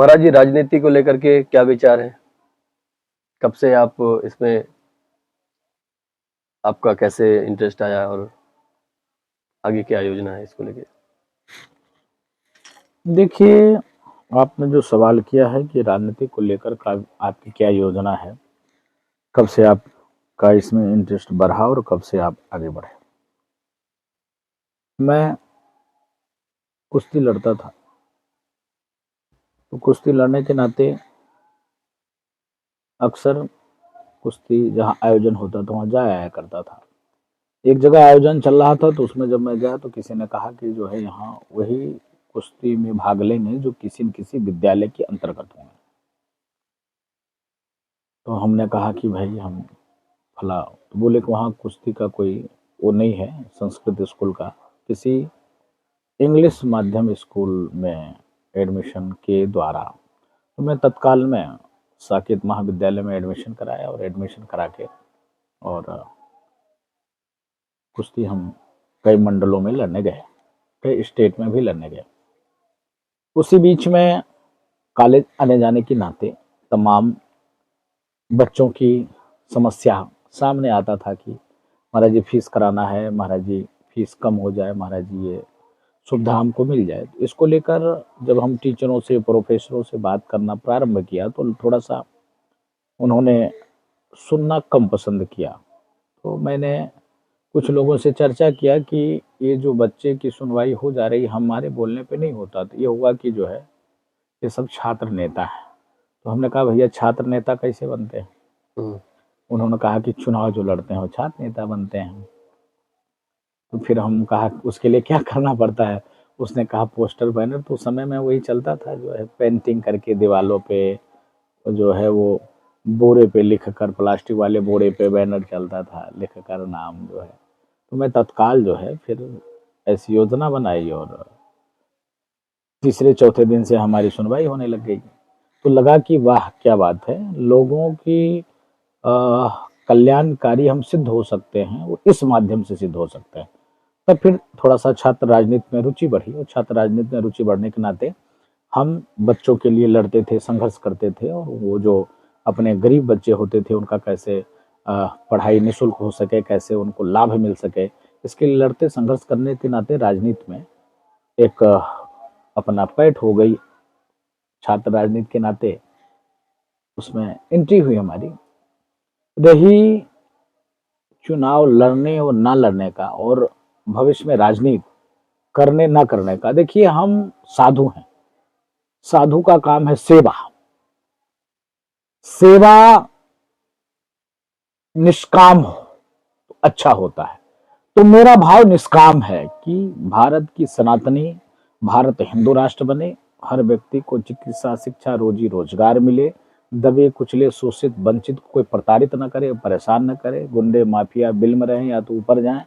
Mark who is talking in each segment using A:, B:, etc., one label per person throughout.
A: महाराज जी, राजनीति को लेकर के क्या विचार है? कब से आप इसमें, आपका कैसे इंटरेस्ट आया और आगे क्या योजना है इसको लेके?
B: देखिए, आपने जो सवाल किया है कि राजनीति को लेकर का आपकी क्या योजना है, कब से आपका इसमें इंटरेस्ट बढ़ा और कब से आप आगे बढ़े। मैं कुश्ती लड़ता था, तो कुश्ती लड़ने के नाते अक्सर कुश्ती जहाँ आयोजन होता था वहाँ जाया आया करता था। एक जगह आयोजन चल रहा था, तो उसमें जब मैं गया तो किसी ने कहा कि जो है यहाँ वही कुश्ती में भाग लेंगे जो किसी न किसी विद्यालय के अंतर्गत होंगे। तो हमने कहा कि भाई हम फला, तो बोले कि वहाँ कुश्ती का कोई वो नहीं है, संस्कृत स्कूल का किसी इंग्लिश माध्यम स्कूल में एडमिशन के द्वारा। तो मैं तत्काल में साकेत महाविद्यालय में एडमिशन कराया और एडमिशन करा के और कुश्ती हम कई मंडलों में लड़ने गए, कई स्टेट में भी लड़ने गए। उसी बीच में कॉलेज आने जाने के नाते तमाम बच्चों की समस्या सामने आता था कि महाराज जी फीस कराना है, महाराज जी फीस कम हो जाए, महाराज जी ये सुविधा हमको मिल जाए। तो इसको लेकर जब हम टीचरों से, प्रोफेसरों से बात करना प्रारंभ किया तो थोड़ा सा उन्होंने सुनना कम पसंद किया। तो मैंने कुछ लोगों से चर्चा किया कि ये जो बच्चे की सुनवाई हो जा रही हमारे बोलने पे नहीं होता, तो ये हुआ कि जो है ये सब छात्र नेता है। तो हमने कहा भैया छात्र नेता कैसे बनते हैं? उन्होंने कहा कि चुनाव जो लड़ते हैं वो छात्र नेता बनते हैं। तो फिर हम कहा उसके लिए क्या करना पड़ता है? उसने कहा पोस्टर बैनर। तो उस समय में वही चलता था, जो है पेंटिंग करके दीवालों पे जो है वो बोरे पे लिख कर, प्लास्टिक वाले बोरे पे बैनर चलता था, लिख कर नाम जो है। तो मैं तत्काल जो है फिर ऐसी योजना बनाई और तीसरे चौथे दिन से हमारी सुनवाई होने लग गई। तो लगा कि वाह क्या बात है, लोगों की कल्याणकारी हम सिद्ध हो सकते हैं, वो इस माध्यम से सिद्ध हो सकते हैं। तब फिर थोड़ा सा छात्र राजनीति में रुचि बढ़ी और छात्र राजनीति में रुचि बढ़ने के नाते हम बच्चों के लिए लड़ते थे, संघर्ष करते थे। और वो जो अपने गरीब बच्चे होते थे उनका कैसे पढ़ाई निःशुल्क हो सके, कैसे उनको लाभ मिल सके, इसके लिए लड़ते संघर्ष करने के नाते राजनीति में एक अपना पैठ हो गई। छात्र राजनीति के नाते उसमें एंट्री हुई हमारी। रही चुनाव लड़ने और ना लड़ने का और भविष्य में राजनीति करने ना करने का, देखिए हम साधु हैं, साधु का काम है सेवा। सेवा निष्काम हो तो अच्छा होता है। तो मेरा भाव निष्काम है कि भारत की सनातनी, भारत हिंदू राष्ट्र बने, हर व्यक्ति को चिकित्सा, शिक्षा, रोजी रोजगार मिले, दबे कुचले शोषित वंचित को कोई प्रताड़ित न करे, परेशान न करे, गुंडे माफिया बिल में रहें या तो ऊपर जाएं।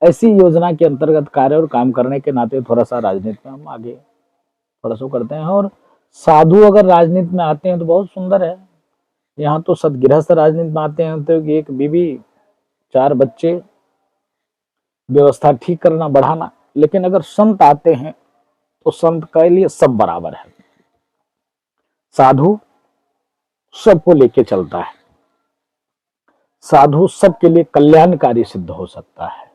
B: ऐसी योजना के अंतर्गत कार्य और काम करने के नाते थोड़ा सा राजनीति में हम आगे थोड़ा सा करते हैं। और साधु अगर राजनीति में आते हैं तो बहुत सुंदर है। यहाँ तो सदगृहस्थ राजनीति में आते हैं तो एक बीवी, 4 बच्चे, व्यवस्था ठीक करना, बढ़ाना। लेकिन अगर संत आते हैं तो संत के लिए सब बराबर है, साधु सबको लेके चलता है, साधु सबके लिए कल्याणकारी सिद्ध हो सकता है।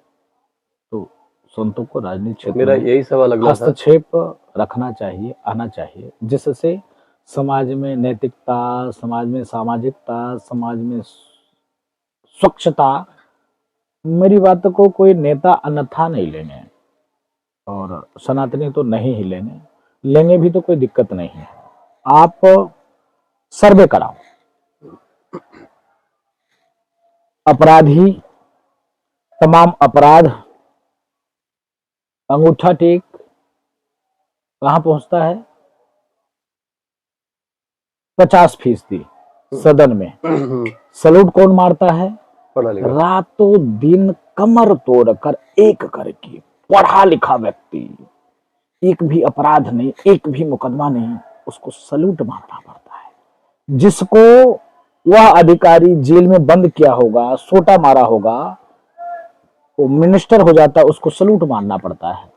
B: तो संतों को राजनीति क्षेत्र
A: मेरा यही सवाल अगला था।
B: हस्तक्षेप रखना चाहिए, आना चाहिए, जिससे समाज में नैतिकता, समाज में सामाजिकता, समाज में स्वच्छता। मेरी बात को कोई नेता अन्यथा नहीं लेंगे और सनातनी तो नहीं ही लेंगे, लेंगे भी तो कोई दिक्कत नहीं है। आप सर्वे कराओ, अपराधी तमाम अपराध अंगूठा टेक कहां पहुंचता है? 50% सदन में। सलूट कौन मारता है? रातों दिन कमर तोड़कर एक करके पढ़ा लिखा व्यक्ति, एक भी अपराध नहीं, एक भी मुकदमा नहीं, उसको सलूट मारना पड़ता है। जिसको वह अधिकारी जेल में बंद किया होगा, सोटा मारा होगा, वो मिनिस्टर हो जाता है, उसको सलूट मारना पड़ता है।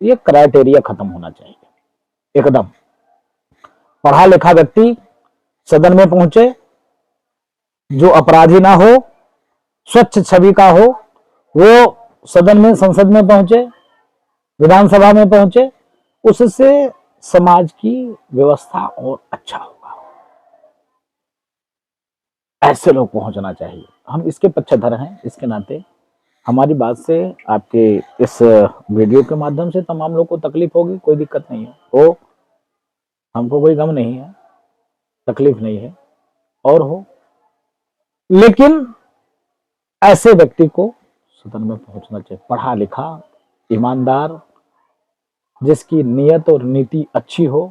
B: ये क्राइटेरिया खत्म होना चाहिए एकदम। पढ़ा लिखा व्यक्ति सदन में पहुंचे, जो अपराधी ना हो, स्वच्छ छवि का हो, वो सदन में, संसद में पहुंचे, विधानसभा में पहुंचे, उससे समाज की व्यवस्था और अच्छा होगा। ऐसे लोग पहुंचना चाहिए। हम इसके पक्षधर हैं। इसके नाते हमारी बात से आपके इस वीडियो के माध्यम से तमाम लोग को तकलीफ होगी, कोई दिक्कत नहीं है, हो, हमको कोई गम नहीं है, तकलीफ नहीं है और हो, लेकिन ऐसे व्यक्ति को सदन में पहुंचना चाहिए, पढ़ा लिखा, ईमानदार, जिसकी नियत और नीति अच्छी हो,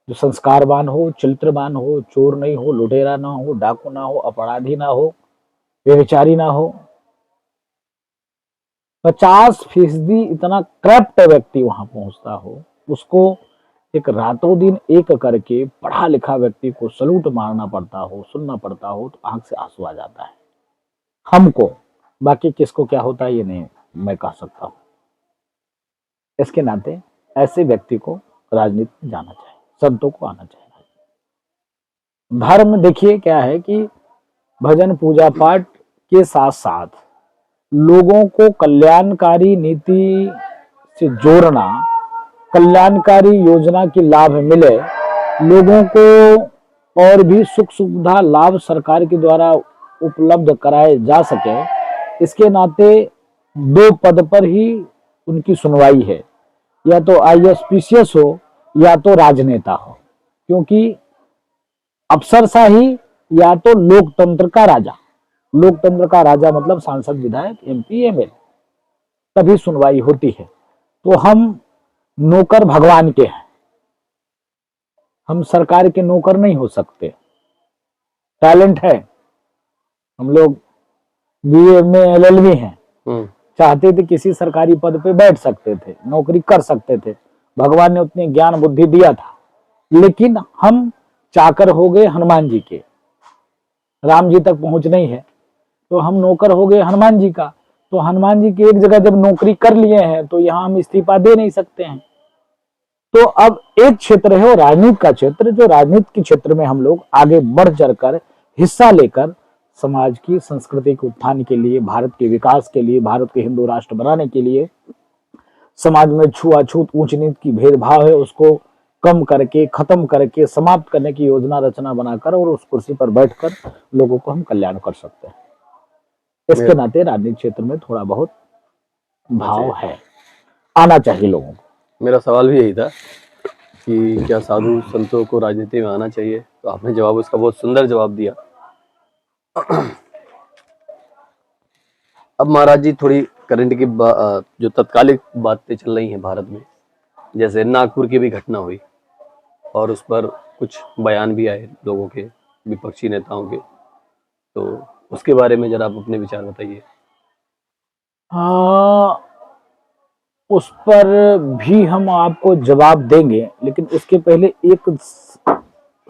B: जो संस्कारवान हो, चरित्रवान हो, चोर नहीं हो, लुटेरा ना हो, डाकू ना हो, अपराधी ना हो, व्यभिचारी ना हो। 50% इतना करप्ट व्यक्ति वहां पहुंचता हो, उसको एक रातों दिन एक करके पढ़ा लिखा व्यक्ति को सलूट मारना पड़ता हो, सुनना पड़ता हो, तो आंख से आंसू आ जाता है हमको। बाकी किसको क्या होता है ये नहीं मैं कह सकता हूं। इसके नाते ऐसे व्यक्ति को राजनीति में जाना चाहिए, संतों को आना चाहिए। धर्म देखिए क्या है कि भजन पूजा पाठ के साथ साथ लोगों को कल्याणकारी नीति से जोड़ना, कल्याणकारी योजना की लाभ मिले, लोगों को और भी सुख सुविधा लाभ सरकार के द्वारा उपलब्ध कराए जा सके, इसके नाते 2 पद पर ही उनकी सुनवाई है, या तो IAS PCS हो या तो राजनेता हो, क्योंकि अफसरशाही या तो लोकतंत्र का राजा, लोकतंत्र का राजा मतलब सांसद, विधायक, MP, MLA, तभी सुनवाई होती है। तो हम नौकर भगवान के हैं, हम सरकार के नौकर नहीं हो सकते। टैलेंट है, हम लोग BA में LLB हैं, चाहते थे किसी सरकारी पद पे बैठ सकते थे, नौकरी कर सकते थे, भगवान ने उतनी ज्ञान बुद्धि दिया था, लेकिन हम चाकर हो गए हनुमान जी के, राम जी तक पहुंच नहीं है, तो हम नौकर हो गए हनुमान जी का। तो हनुमान जी की एक जगह जब नौकरी कर लिए हैं तो यहां हम इस्तीफा दे नहीं सकते हैं। तो अब एक क्षेत्र है वो राजनीति का क्षेत्र, जो राजनीति के क्षेत्र में हम लोग आगे बढ़ चढ़कर हिस्सा लेकर समाज की संस्कृति के उत्थान के लिए, भारत के विकास के लिए, भारत के हिंदू राष्ट्र बनाने के लिए, समाज में छुआछूत ऊंच नीच की भेदभाव है उसको कम करके, खत्म करके, समाप्त करने की योजना रचना बनाकर और उस कुर्सी पर बैठकर लोगों को हम कल्याण कर सकते हैं। इसके नाते राजनीतिक क्षेत्र में थोड़ा बहुत भाव है, आना चाहिए लोगों को।
A: मेरा सवाल भी यही था कि क्या साधु संतों को राजनीति में आना चाहिए, तो आपने जवाब उसका बहुत सुंदर जवाब दिया। अब महाराज जी थोड़ी करंट की जो तत्कालिक बातें चल रही हैं भारत में, जैसे नागपुर की भी घटना हुई और उस पर कुछ बयान भी आए लोगों के, विपक्षी नेताओं के, तो उसके बारे में जरा आप अपने विचार बताइए।
B: उस पर भी हम आपको जवाब देंगे, लेकिन उसके पहले एक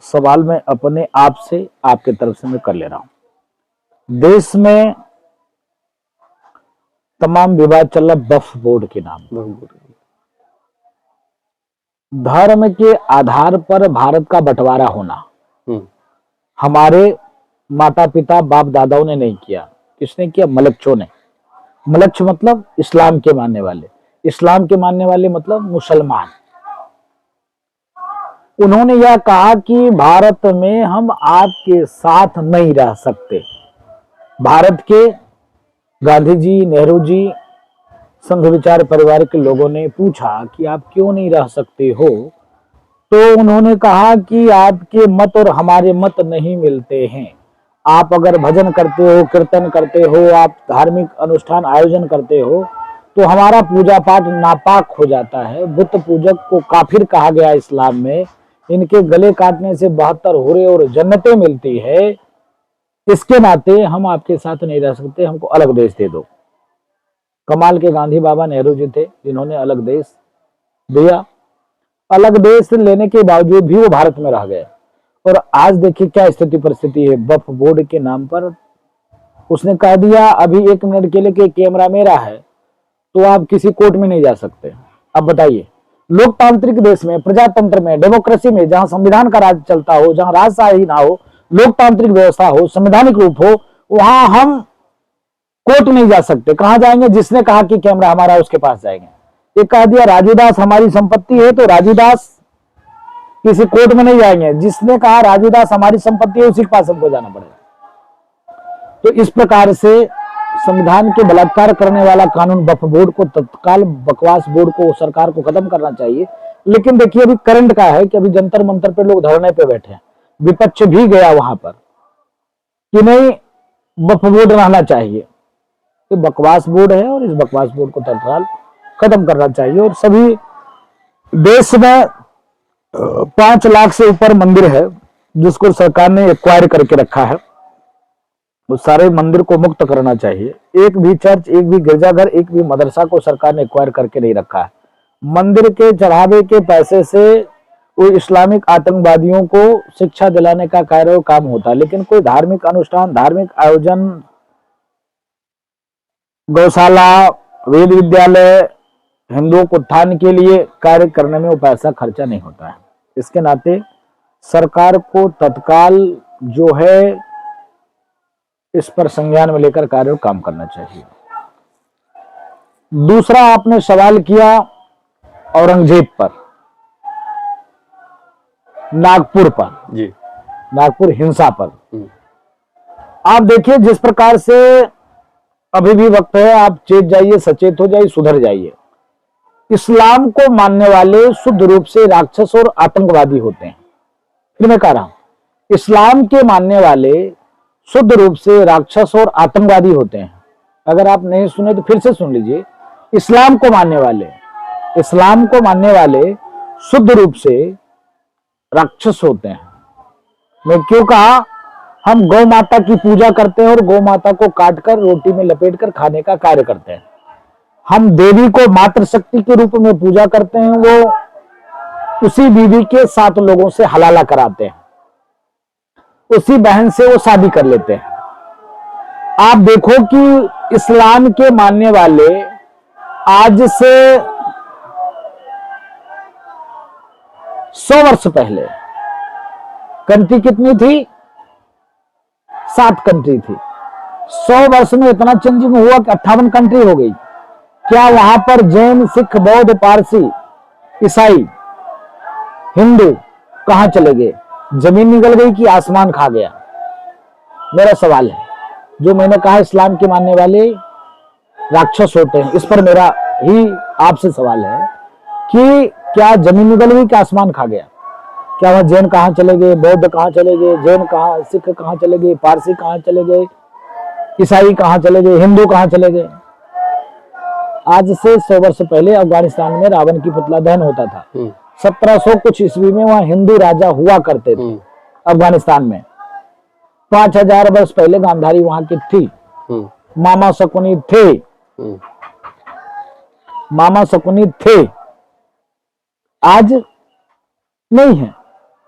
B: सवाल मैं अपने आप से, आपके तरफ से मैं कर ले रहा हूं। देश में तमाम विवाद चल रहा वक्फ बोर्ड के नाम पर। धर्म के आधार पर भारत का बंटवारा होना हमारे माता पिता बाप दादाओं ने नहीं किया। किसने किया? मलक्चों ने। मलक्ष मतलब इस्लाम के मानने वाले, इस्लाम के मानने वाले मतलब मुसलमान। उन्होंने यह कहा कि भारत में हम आपके साथ नहीं रह सकते। भारत के गांधी जी, नेहरू जी, संघ विचार परिवार के लोगों ने पूछा कि आप क्यों नहीं रह सकते हो, तो उन्होंने कहा कि आपके मत और हमारे मत नहीं मिलते हैं। आप अगर भजन करते हो, कीर्तन करते हो, आप धार्मिक अनुष्ठान आयोजन करते हो, तो हमारा पूजा पाठ नापाक हो जाता है। बुत पूजक को काफिर कहा गया इस्लाम में। इनके गले काटने से 72 हुरे और जन्नतें मिलती है। इसके नाते हम आपके साथ नहीं रह सकते, हमको अलग देश दे दो। कमाल के गांधी बाबा नेहरू जी थे जिन्होंने अलग देश दिया। अलग देश लेने के बावजूद भी वो भारत में रह गए। और आज देखिए क्या स्थिति परिस्थिति है। वक्फ बोर्ड के नाम पर उसने कह दिया अभी 1 मिनट के लिए कि कैमरा मेरा है, तो आप किसी कोर्ट में नहीं जा सकते। अब बताइए, लोकतांत्रिक देश में, प्रजातंत्र में, डेमोक्रेसी में, जहां संविधान का राज चलता हो, जहां राजशाही ना हो, लोकतांत्रिक व्यवस्था हो, संवैधानिक रूप हो, वहां हम कोर्ट नहीं जा सकते। कहां जाएंगे? जिसने कहा कि कैमरा हमारा, उसके पास जाएंगे। ये कह दिया राजू दास हमारी संपत्ति है, तो राजू दास किसी कोर्ट में नहीं जाएंगे। जिसने कहा राजू दास हमारी संपत्ति है, उसी के पास हमको जाना पड़ेगा। तो इस प्रकार से संविधान के बलात्कार करने वाला कानून वक्फ बोर्ड को तत्काल, बकवास बोर्ड को, सरकार को खत्म करना चाहिए। लेकिन देखिए अभी करंट का है कि अभी जंतर मंतर पे लोग धरने पे बैठे हैं, विपक्ष भी गया वहां पर कि नहीं वक्फ बोर्ड रहना चाहिए। ये बकवास बोर्ड है और इस बकवास बोर्ड को तत्काल खत्म करना चाहिए। और सभी देश में 5 लाख से ऊपर मंदिर है जिसको सरकार ने एक्वायर करके रखा है, उस सारे मंदिर को मुक्त करना चाहिए। एक भी चर्च, एक भी गिरजाघर, एक भी मदरसा को सरकार ने एक्वायर करके नहीं रखा है। मंदिर के चढ़ावे के पैसे से वो इस्लामिक आतंकवादियों को शिक्षा दिलाने का कार्य काम होता है, लेकिन कोई धार्मिक अनुष्ठान, धार्मिक आयोजन, गौशाला, वेद विद्यालय, हिंदुओं को उत्थान के लिए कार्य करने में वो पैसा खर्चा नहीं होता है। इसके नाते सरकार को तत्काल जो है इस पर संज्ञान में लेकर कार्य काम करना चाहिए। दूसरा आपने सवाल किया औरंगजेब पर, नागपुर पर
A: जी,
B: नागपुर हिंसा पर। आप देखिए जिस प्रकार से अभी भी वक्त है, आप चेत जाइए, सचेत हो जाइए, सुधर जाइए। इस्लाम को मानने वाले शुद्ध रूप से राक्षस और आतंकवादी होते हैं। फिर मैं कह रहा हूं इस्लाम के मानने वाले शुद्ध रूप से राक्षस और आतंकवादी होते हैं। अगर आप नहीं सुने तो फिर से सुन लीजिए। इस्लाम को मानने वाले शुद्ध रूप से राक्षस होते हैं। मैं क्यों कहा? हम गौ माता की पूजा करते हैं और गौ माता को काटकर रोटी में लपेटकर खाने का कार्य करते हैं। हम देवी को मातृ शक्ति के रूप में पूजा करते हैं, वो उसी बीवी के 7 लोगों से हलाला कराते हैं, उसी बहन से वो शादी कर लेते हैं। आप देखो कि इस्लाम के मानने वाले आज से 100 वर्ष पहले, कंट्री कितनी थी? 7 कंट्री थी। 100 वर्ष में इतना चेंजिंग हुआ कि 58 कंट्री हो गई। क्या वहां पर जैन, सिख, बौद्ध, पारसी, ईसाई, हिंदू कहां चले गए? जमीन निकल गई कि आसमान खा गया? मेरा सवाल है। जो मैंने कहा इस्लाम के मानने वाले राक्षस होते हैं, इस पर मेरा ही आपसे सवाल है कि क्या जमीन निकल गई कि आसमान खा गया? क्या वह जैन कहां चले गए, बौद्ध कहां चले गए, जैन कहां, सिख कहां चले गए, पारसी कहां चले गए, ईसाई कहां चले गए, हिंदू कहां चले गए? आज से 100 वर्ष पहले अफगानिस्तान में रावण की पुतला दहन होता था। 1700 कुछ ईस्वी में वहां हिंदू राजा हुआ करते थे अफगानिस्तान में। 5000 वर्ष पहले गांधारी वहां की थी। मामा शकुनी थे, आज नहीं है।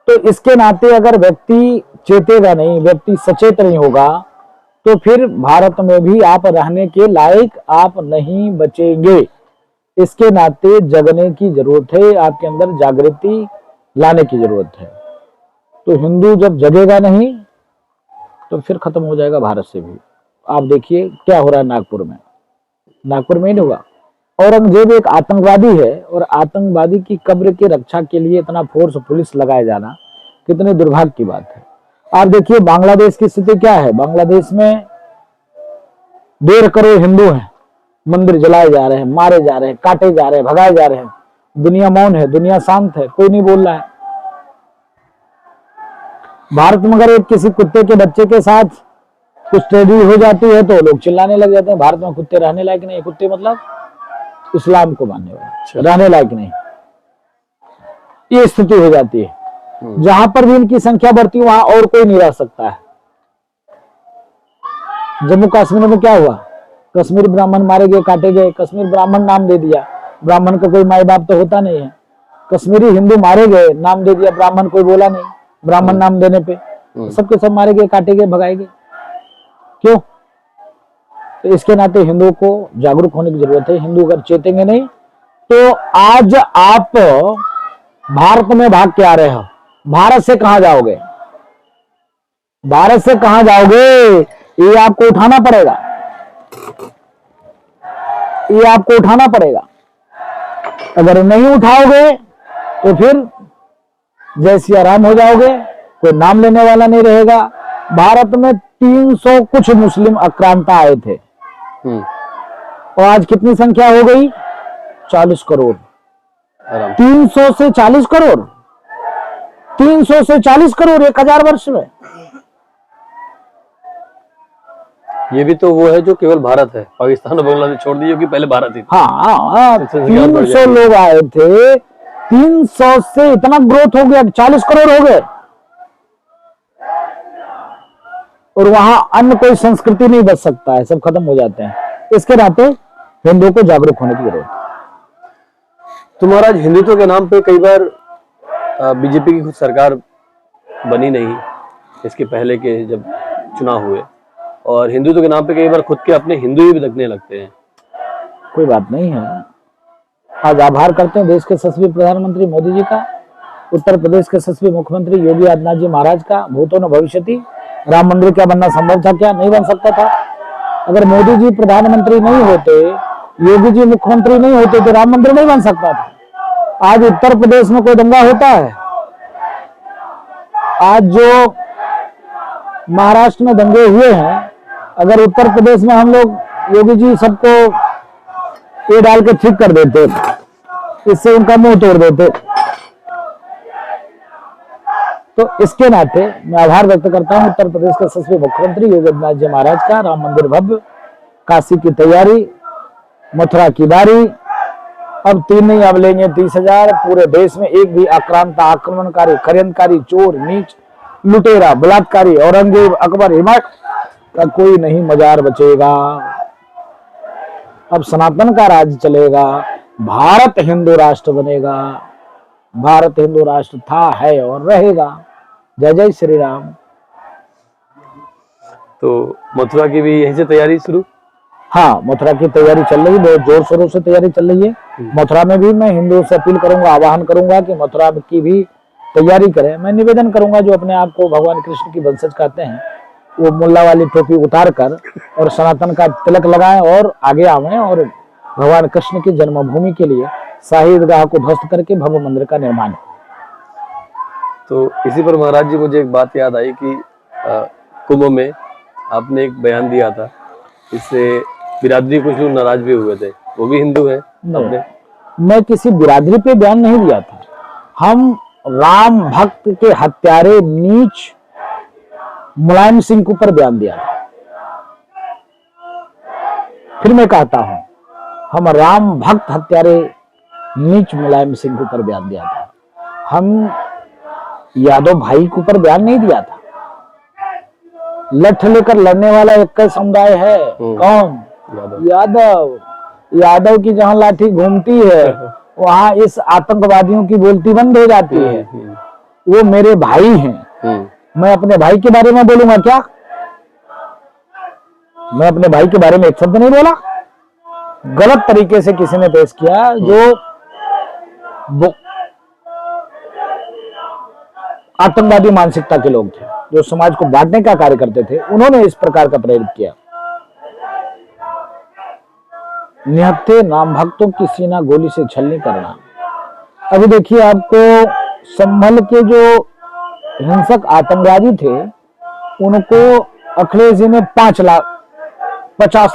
B: तो इसके नाते अगर व्यक्ति चेतेगा नहीं, व्यक्ति सचेत नहीं होगा, तो फिर भारत में भी आप रहने के लायक आप नहीं बचेंगे। इसके नाते जगने की जरूरत है, आपके अंदर जागृति लाने की जरूरत है। तो हिंदू जब जगेगा नहीं तो फिर खत्म हो जाएगा भारत से भी। आप देखिए क्या हो रहा है नागपुर में ही नहीं होगा। औरंगजेब एक आतंकवादी है और आतंकवादी की कब्र की रक्षा के लिए इतना फोर्स, पुलिस लगाया जाना कितने दुर्भाग्य की बात है। आप देखिए बांग्लादेश की स्थिति क्या है। बांग्लादेश में 1.5 करोड़ हिंदू हैं, मंदिर जलाए जा रहे हैं, मारे जा रहे हैं, काटे जा रहे हैं, भगाए जा रहे हैं। दुनिया मौन है, दुनिया शांत है, कोई नहीं बोल रहा है। भारत में अगर एक किसी कुत्ते के बच्चे के साथ कुछ ट्रेजेडी हो जाती है तो लोग चिल्लाने लग जाते हैं, भारत में कुत्ते रहने लायक नहीं। कुत्ते मतलब इस्लाम को मानने वाले, रहने लायक नहीं, ये स्थिति हो जाती है। जहां पर भी इनकी संख्या बढ़ती है वहां और कोई नहीं रह सकता है। जम्मू कश्मीर में क्या हुआ? कश्मीर ब्राह्मण मारे गए, काटे गए। कश्मीर ब्राह्मण नाम दे दिया, ब्राह्मण का कोई माई बाप तो होता नहीं है। कश्मीरी हिंदू मारे गए, नाम दे दिया, ब्राह्मण कोई बोला नहीं। ब्राह्मण नाम देने पे सबके सब मारे गए, काटे गए, भगाए गए। क्यों? तो इसके नाते हिंदुओं को जागरूक होने की जरूरत है। हिंदू अगर चेतेंगे नहीं तो आज आप भारत में भाग के आ रहे हो, भारत से कहां जाओगे? भारत से कहां जाओगे? ये आपको उठाना पड़ेगा, ये आपको उठाना पड़ेगा। अगर नहीं उठाओगे तो फिर जय सिया राम हो जाओगे, कोई नाम लेने वाला नहीं रहेगा। भारत में 300 कुछ मुस्लिम आक्रांता आए थे और आज कितनी संख्या हो गई? 40 करोड़। 300 से 40 करोड़, 300 से 40 करोड़ 1000 वर्ष में।
A: ये भी तो वो है जो केवल भारत है, पाकिस्तान और बांग्लादेश छोड़ दीजिए कि पहले भारत ही था।
B: हाँ, 300 लोग आए थे, 300 से इतना ग्रोथ हो गया, 40 करोड़ हो गए। और वहां अन्य कोई संस्कृति नहीं बच सकता है, सब खत्म हो जाते हैं। इसके नाते हिंदुओं को जागरूक होने की जरूरत है।
A: तो महाराज, हिंदुत्व के नाम पे कई बार बीजेपी की खुद सरकार बनी नहीं, इसके पहले के जब चुनाव हुए, और हिंदुत्व के नाम पे कई बार खुद के अपने हिंदू ही भड़कने लगते हैं।
B: कोई बात नहीं है। आज आभार करते हैं देश के यशस्वी प्रधानमंत्री मोदी जी का, उत्तर प्रदेश के यशस्वी मुख्यमंत्री योगी आदित्यनाथ जी महाराज का। भूतो न भविष्यति। राम मंदिर क्या बनना संभव था? क्या नहीं बन सकता था? अगर मोदी जी प्रधानमंत्री नहीं होते, योगी जी मुख्यमंत्री नहीं होते तो राम मंदिर नहीं बन सकता था। आज उत्तर प्रदेश में कोई दंगा होता है? आज जो महाराष्ट्र में दंगे हुए हैं, अगर उत्तर प्रदेश में हम लोग योगी जी सबको ये डाल के ठीक कर देते, इससे उनका मुंह तोड़ देते, तो इसके नाते मैं आभार व्यक्त करता हूं उत्तर प्रदेश के यशस्वी मुख्यमंत्री योगी आदित्यनाथ जी महाराज का। राम मंदिर भव्य, काशी की तैयारी, मथुरा की बारी। अब 3 नहीं, अब लेंगे 30,000। पूरे देश में एक भी आक्रांत, आक्रमणकारी, षड्यंत्रकारी, चोर, नीच, लुटेरा, बलात्कारी, औरंगजेब, अकबर, हिमायत का कोई नहीं मजार बचेगा। अब सनातन का राज चलेगा, भारत हिंदू राष्ट्र बनेगा। भारत हिंदू राष्ट्र था, है और रहेगा। जय जय श्री राम।
A: तो मथुरा की भी यहीं से तैयारी शुरू?
B: हाँ, मथुरा की तैयारी चल रही है, बहुत जोर शोरों से तैयारी चल रही है। मथुरा में भी मैं हिंदुओं से अपील करूंगा, आह्वान करूंगा कि मथुरा की भी तैयारी करें। मैं निवेदन करूंगा, जो अपने आप को भगवान कृष्ण की वंशज कहते हैं, वो मुल्ला वाली टोपी उतार कर और सनातन का तिलक लगाएं और आगे आवें और भगवान कृष्ण की जन्मभूमि के लिए शाही ईदगाह को ध्वस्त करके भव्य मंदिर का निर्माण।
A: तो इसी पर महाराज जी मुझे एक बात याद आई कि कुंभ में आपने एक बयान दिया था, इससे बिरादरी कुछ लोग नाराज भी हुए थे, वो भी हिंदू है अपने।
B: मैं किसी बिरादरी पे बयान नहीं दिया था। हम राम भक्त के हत्यारे नीच मुलायम सिंह के ऊपर बयान दिया था। फिर मैं कहता हूं, हम राम भक्त हत्यारे नीच मुलायम सिंह के ऊपर बयान दिया था। हम यादव भाई के ऊपर बयान नहीं दिया था। लठ लेकर लड़ने वाला एक समुदाय है, कौन? यादव। यादव की जहां लाठी घूमती है वहां इस आतंकवादियों की बोलती बंद हो जाती है। वो मेरे भाई हैं। मैं अपने भाई के बारे में बोलूंगा क्या? मैं अपने भाई के बारे में एक शब्द नहीं बोला। गलत तरीके से किसी ने पेश किया, जो आतंकवादी मानसिकता के लोग थे, जो समाज को बांटने का कार्य करते थे, उन्होंने इस प्रकार का प्रयोग किया। निहत्थे नाम भक्तों की सीना गोली से छलनी करना। अभी देखिए, आपको संभल के जो हिंसक आतंकवादी थे, उनको अखिलेश जी ने 50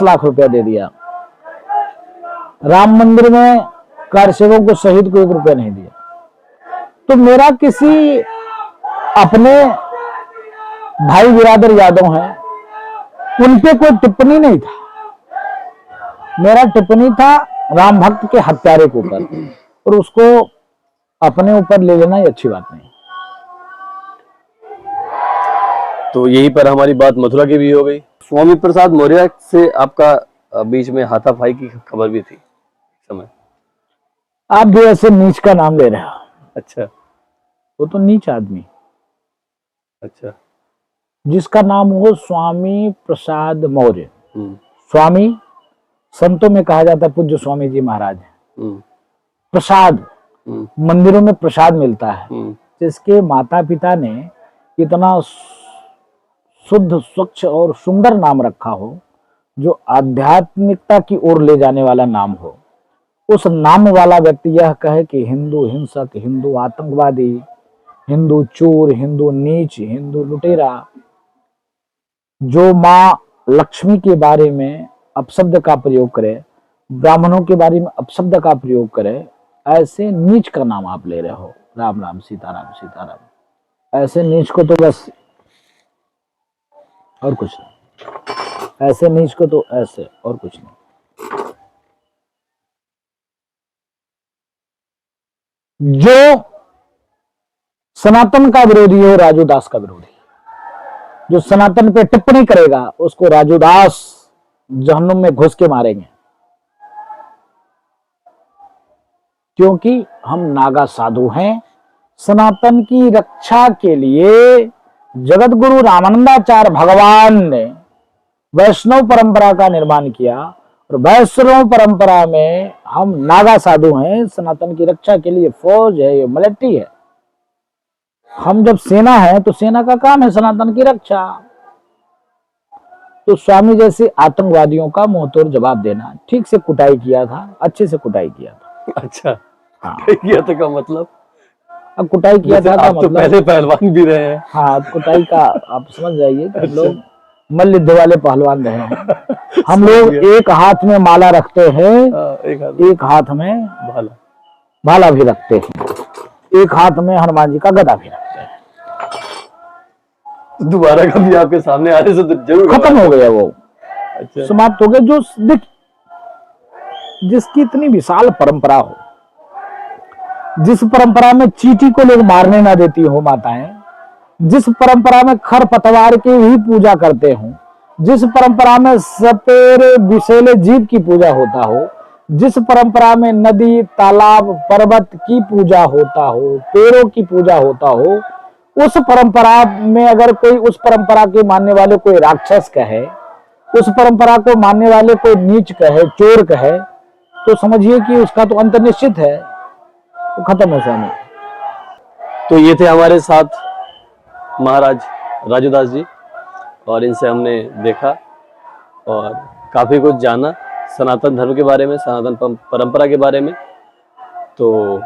B: लाख रुपया दे दिया। राम मंदिर में कारसेवकों को, शहीद को 1 रुपया नहीं दिया। तो मेरा किसी अपने भाई बिरादर यादव हैं, उनपे कोई टिप्पणी नहीं था। मेरा टिप्पणी था राम भक्त के हत्यारे के ऊपर, और उसको अपने ऊपर ले लेना ये अच्छी बात नहीं।
A: तो यहीं पर हमारी बात मथुरा की भी हो गई। स्वामी प्रसाद मौर्य से आपका बीच में हाथापाई की खबर भी थी समय।
B: आप भी ऐसे नीच का नाम ले रहे हो।
A: अच्छा।
B: वो तो नीच आदमी।
A: अच्छा।
B: जिसका नाम हो स्वामी प्रसाद मौर्य। स्वामी संतों में कहा जाता है पूज्य स्वामी जी महाराज हैं। प्रसाद, मंदिरों में प्रसाद मिलता है, जिसके माता पिता ने इतना शुद्ध, स्वच्छ और सुंदर नाम रखा हो, जो आध्यात्मिकता की ओर ले जाने वाला नाम हो, उस नाम वाला व्यक्ति यह कहे कि हिंदू हिंसक, हिंदू आतंकवादी, हिंदू चोर, हिंदू नीच, हिंदू लुटेरा, जो माँ लक्ष्मी के बारे में अपशब्द का प्रयोग करे, ब्राह्मणों के बारे में अपशब्द का प्रयोग करे, ऐसे नीच का नाम आप ले रहे हो। राम राम सीताराम सीताराम, ऐसे नीच को तो बस और कुछ नहीं, ऐसे नीच को तो ऐसे और कुछ नहीं। जो सनातन का विरोधी हो, राजू दास का विरोधी, जो सनातन पे टिप्पणी करेगा उसको राजू दास जहन्नुम में घुस के मारेंगे, क्योंकि हम नागा साधु हैं। सनातन की रक्षा के लिए जगत गुरु रामानंदाचार्य भगवान ने वैष्णव परंपरा का निर्माण किया, और वैष्णव परंपरा में हम नागा साधु हैं। सनातन की रक्षा के लिए फौज है, ये मिलिट्री है। हम जब सेना है तो सेना का काम है सनातन की रक्षा। तो स्वामी जैसे आतंकवादियों का मुंहतोड़ जवाब देना, ठीक से कुटाई किया था, अच्छे से कुटाई किया था।
A: अच्छा,
B: हाँ,
A: किया था का मतलब?
B: अब कुटाई किया था
A: आप तो
B: मतलब,
A: पहले पहलवान भी रहे हैं।
B: हाँ, कुटाई का आप समझ जाइए कि हम
A: अच्छा।
B: लोग मल्ल युद्ध वाले पहलवान रहे हैं। हम लोग एक हाथ में माला रखते हैं, एक हाथ में भाला भी रखते हैं, एक हाथ में हनुमान जी का गदा भी रखते हैं।
A: दोबारा कभी आपके सामने आने से तो जरूर
B: खत्म हो गया वो।
A: अच्छा।
B: समाप्त हो गया। जो देख, जिसकी इतनी विशाल परंपरा हो, जिस परंपरा में चींटी को लोग मारने ना देती हो माताएं, जिस परंपरा में खर पतवार की ही पूजा करते हो, जिस परंपरा में सपेरे विषैले जीव की पूजा होता हो, जिस परंपरा में नदी तालाब पर्वत की पूजा होता हो, पेड़ों की पूजा होता हो, उस परंपरा में अगर कोई उस परंपरा के मानने वाले कोई राक्षस कहे, उस परंपरा को मानने वाले कोई नीच कहे, चोर कहे, तो समझिए कि उसका तो अंत निश्चित है, तो खत्म है स्वामी।
A: तो ये थे हमारे साथ महाराज राजू दास जी, और इनसे हमने देखा और काफी कुछ जाना सनातन धर्म के बारे में, सनातन परंपरा के बारे में। तो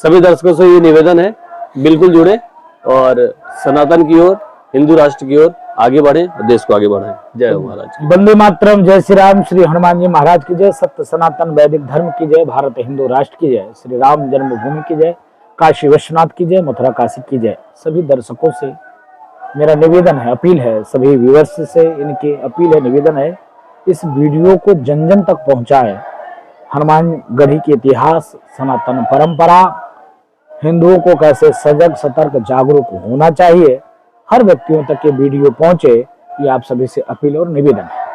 A: सभी दर्शकों से ये निवेदन है, बिल्कुल जुड़े और सनातन की ओर, हिंदू राष्ट्र की ओर आगे बढ़े और देश को आगे बढ़ाएं। जय हो महाराज।
B: वंदे मातरम। जय श्री राम। श्री हनुमान जी महाराज की जय। सत्य सनातन वैदिक धर्म की जय। भारत हिंदू राष्ट्र की जय। श्री राम जन्मभूमि की जय। काशी विश्वनाथ की जय। मथुरा काशी की जय। सभी दर्शकों से मेरा निवेदन है, अपील है, सभी व्यूअर्स से इनकी अपील है, निवेदन है, इस वीडियो को जन जन तक पहुंचाए। हनुमानगढ़ी के इतिहास, सनातन परंपरा, हिंदुओं को कैसे सजग सतर्क जागरूक होना चाहिए, हर व्यक्तियों तक ये वीडियो पहुंचे, ये आप सभी से अपील और निवेदन है।